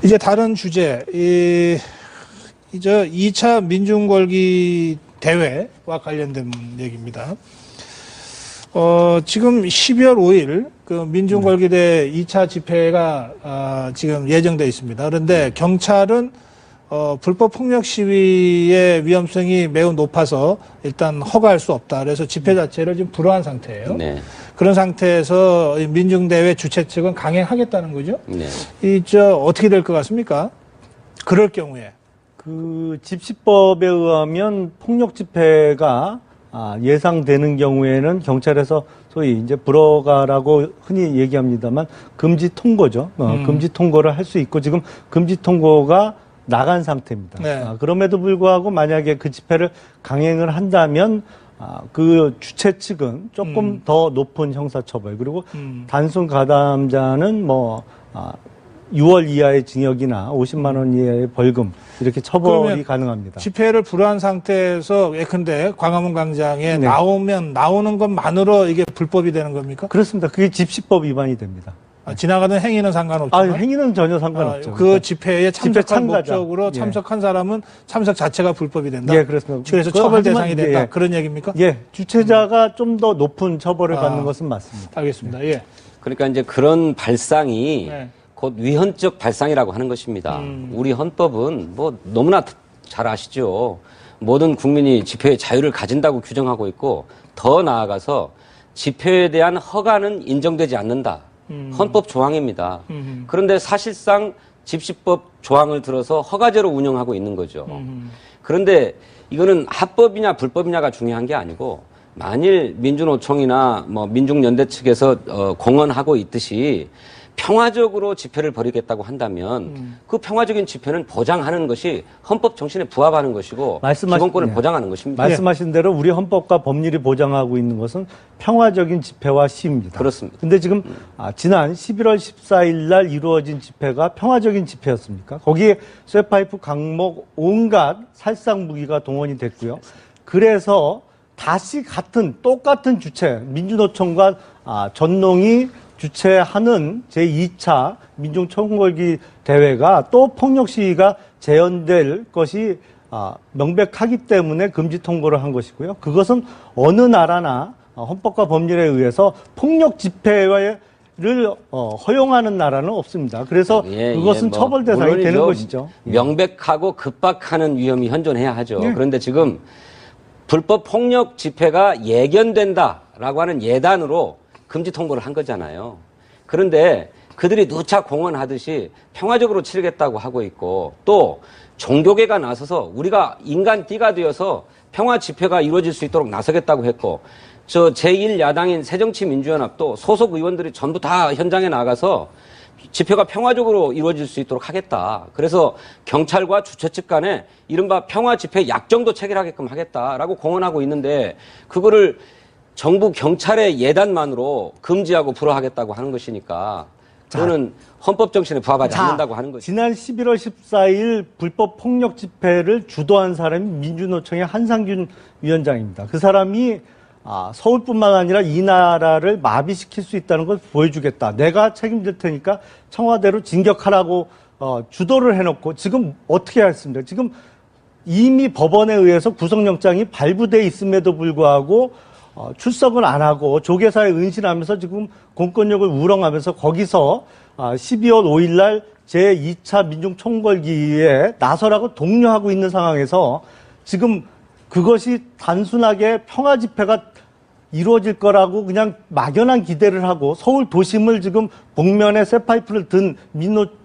이제 다른 주제, 이제 2차 민중궐기 대회와 관련된 얘기입니다. 지금 12월 5일 그 민중궐기대 2차 집회가 지금 예정되어 있습니다. 그런데 경찰은 불법 폭력 시위의 위험성이 매우 높아서 일단 허가할 수 없다. 그래서 집회 자체를 지금 불허한 상태예요. 네. 그런 상태에서 민중대회 주최 측은 강행하겠다는 거죠. 네. 어떻게 될 것 같습니까? 그럴 경우에. 그 집시법에 의하면 폭력 집회가 예상되는 경우에는 경찰에서 소위 이제 불허가라고 흔히 얘기합니다만 금지 통고죠. 금지 통고를 할 수 있고 지금 금지 통고가 나간 상태입니다. 네. 그럼에도 불구하고 만약에 그 집회를 강행을 한다면 그 주최 측은 조금 더 높은 형사처벌 그리고 단순 가담자는 6월 이하의 징역이나 50만 원 이하의 벌금 이렇게 처벌이 가능합니다. 집회를 불허한 상태에서 예컨대 광화문 광장에 네. 나오는 것만으로 이게 불법이 되는 겁니까? 그렇습니다. 그게 집시법 위반이 됩니다. 지나가는 행위는 상관없지만 행위는 전혀 상관없죠. 그 집회에 참석한 목적으로 참석한 사람은 참석 자체가 불법이 된다. 예, 그렇습니다. 그래서 처벌 대상이 된다. 그런 얘기입니까? 예, 주최자가 좀 더 높은 처벌을 받는 것은 맞습니다. 알겠습니다. 예. 그러니까 이제 그런 발상이 곧 위헌적 발상이라고 하는 것입니다. 우리 헌법은 너무나 잘 아시죠. 모든 국민이 집회의 자유를 가진다고 규정하고 있고 더 나아가서 집회에 대한 허가는 인정되지 않는다. 헌법 조항입니다. 그런데 사실상 집시법 조항을 들어서 허가제로 운영하고 있는 거죠. 그런데 이거는 합법이냐 불법이냐가 중요한 게 아니고 만일 민주노총이나 민중연대 측에서 공언하고 있듯이 평화적으로 집회를 벌이겠다고 한다면 그 평화적인 집회는 보장하는 것이 헌법 정신에 부합하는 것이고 기본권을 보장하는 것입니다. 말씀하신 대로 우리 헌법과 법률이 보장하고 있는 것은 평화적인 집회와 시위입니다. 그렇습니다. 그런데 지금 지난 11월 14일 날 이루어진 집회가 평화적인 집회였습니까? 거기에 쇠파이프, 강목, 온갖 살상 무기가 동원이 됐고요. 그래서 다시 똑같은 주체, 민주노총과 전농이 주최하는 제2차 민중총궐기 대회가 또 폭력 시위가 재현될 것이 명백하기 때문에 금지 통고를 한 것이고요. 그것은 어느 나라나 헌법과 법률에 의해서 폭력 집회를 허용하는 나라는 없습니다. 그래서 그것은 처벌 대상이 되는 것이죠. 명백하고 급박하는 위험이 현존해야 하죠. 그런데 지금 불법 폭력 집회가 예견된다라고 하는 예단으로 금지 통보를 한 거잖아요. 그런데 그들이 누차 공언하듯이 평화적으로 치르겠다고 하고 있고 또 종교계가 나서서 우리가 인간 띠가 되어서 평화 집회가 이루어질 수 있도록 나서겠다고 했고 제1야당인 새정치민주연합도 소속 의원들이 전부 다 현장에 나가서 집회가 평화적으로 이루어질 수 있도록 하겠다. 그래서 경찰과 주최 측 간에 이른바 평화 집회 약정도 체결하게끔 하겠다라고 공언하고 있는데 그거를 정부 경찰의 예단만으로 금지하고 불허하겠다고 하는 것이니까 그거는 헌법 정신에 부합하지 않는다고 하는 것이죠. 지난 11월 14일 불법 폭력 집회를 주도한 사람이 민주노총의 한상균 위원장입니다. 그 사람이 서울뿐만 아니라 이 나라를 마비시킬 수 있다는 걸 보여주겠다. 내가 책임질 테니까 청와대로 진격하라고 주도를 해놓고 지금 어떻게 했습니까? 지금 이미 법원에 의해서 구속영장이 발부돼 있음에도 불구하고 출석을 안 하고 조계사에 은신하면서 지금 공권력을 우롱하면서 거기서 12월 5일 날 제2차 민중총궐기에 나서라고 독려하고 있는 상황에서 지금 그것이 단순하게 평화 집회가 이루어질 거라고 그냥 막연한 기대를 하고 서울 도심을 지금 복면에 쇠파이프를 든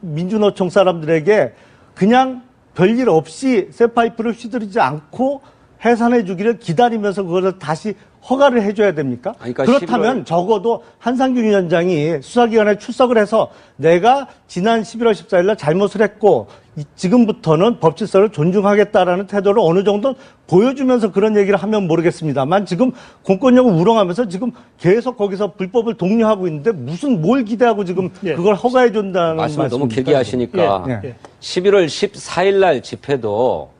민주노총 사람들에게 그냥 별일 없이 쇠파이프를 휘두르지 않고 해산해 주기를 기다리면서 그것을 다시 허가를 해줘야 됩니까? 그러니까 그렇다면 적어도 한상균 위원장이 수사기관에 출석을 해서 내가 지난 11월 14일 날 잘못을 했고 지금부터는 법 질서를 존중하겠다라는 태도를 어느 정도 보여주면서 그런 얘기를 하면 모르겠습니다만 지금 공권력을 우롱하면서 지금 계속 거기서 불법을 독려하고 있는데 뭘 기대하고 지금 그걸 허가해 준다는 말씀을 너무 길게 하시니까 11월 14일 날 집회도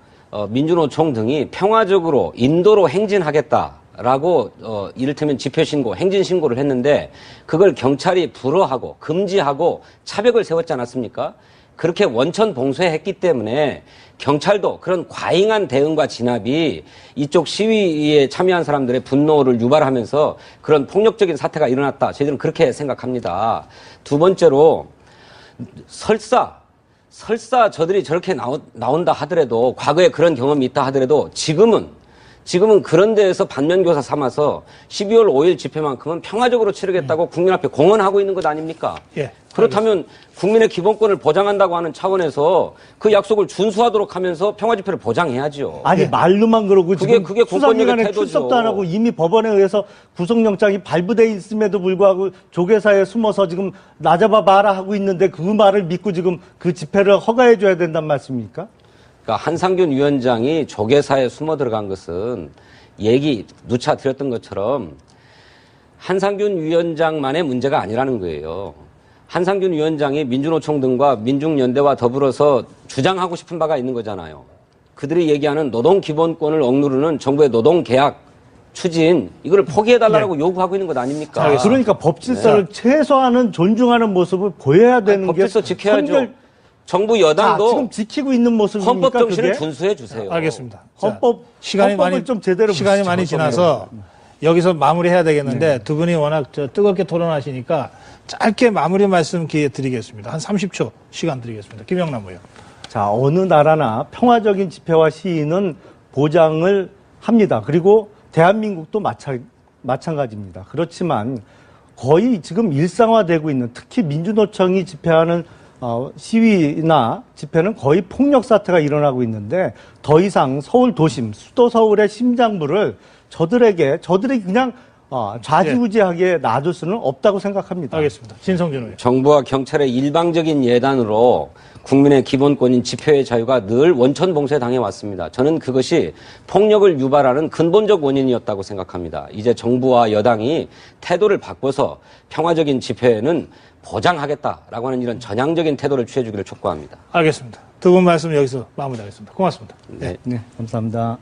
민주노총 등이 평화적으로 인도로 행진하겠다라고 이를테면 집회신고, 행진신고를 했는데 그걸 경찰이 불허하고 금지하고 차벽을 세웠지 않았습니까? 그렇게 원천 봉쇄했기 때문에 경찰도 그런 과잉한 대응과 진압이 이쪽 시위에 참여한 사람들의 분노를 유발하면서 그런 폭력적인 사태가 일어났다. 저희들은 그렇게 생각합니다. 두 번째로 설사 저들이 저렇게 나온다 하더라도 과거에 그런 경험이 있다 하더라도 지금은 그런 데에서 반면교사 삼아서 12월 5일 집회만큼은 평화적으로 치르겠다고 국민 앞에 공언하고 있는 것 아닙니까? 예. 그렇다면 국민의 기본권을 보장한다고 하는 차원에서 그 약속을 준수하도록 하면서 평화 집회를 보장해야죠. 아니 말로만 그러고 그게 지금 공권력의 수사기관에 태도죠. 출석도 안 하고 이미 법원에 의해서 구속영장이 발부돼 있음에도 불구하고 조계사에 숨어서 지금 나 잡아봐라 하고 있는데 그 말을 믿고 지금 그 집회를 허가해 줘야 된단 말씀입니까? 그러니까 한상균 위원장이 조계사에 숨어 들어간 것은 누차 드렸던 것처럼 한상균 위원장만의 문제가 아니라는 거예요. 한상균 위원장이 민주노총 등과 민중연대와 더불어서 주장하고 싶은 바가 있는 거잖아요. 그들이 얘기하는 노동기본권을 억누르는 정부의 노동계약 추진 이걸 포기해달라고 요구하고 있는 것 아닙니까? 그러니까 법질서를 최소한은 존중하는 모습을 보여야 되는 게 법질서 지켜야죠. 정부 여당도 지금 지키고 있는 모습입니까? 헌법 정신을 그게? 준수해 주세요. 알겠습니다. 헌법 시간이 헌법을 많이 좀 제대로 시간이 보시죠. 많이 지나서 여기서 마무리해야 되겠는데 두 분이 워낙 뜨겁게 토론하시니까 짧게 마무리 말씀 기회 드리겠습니다. 한 30초 시간 드리겠습니다. 김영남 의원. 자, 어느 나라나 평화적인 집회와 시위는 보장을 합니다. 그리고 대한민국도 마찬가지입니다. 그렇지만 거의 지금 일상화되고 있는 특히 민주노총이 집회하는 시위나 집회는 거의 폭력 사태가 일어나고 있는데 더 이상 서울 도심, 수도 서울의 심장부를 저들이 그냥 좌지우지하게 놔둘 수는 없다고 생각합니다. 알겠습니다. 진성준 의원. 정부와 경찰의 일방적인 예단으로 국민의 기본권인 집회의 자유가 늘 원천 봉쇄당해 왔습니다. 저는 그것이 폭력을 유발하는 근본적 원인이었다고 생각합니다. 이제 정부와 여당이 태도를 바꿔서 평화적인 집회는 보장하겠다라고 하는 이런 전향적인 태도를 취해주기를 촉구합니다. 알겠습니다. 두 분 말씀 여기서 마무리하겠습니다. 고맙습니다. 네. 네, 감사합니다.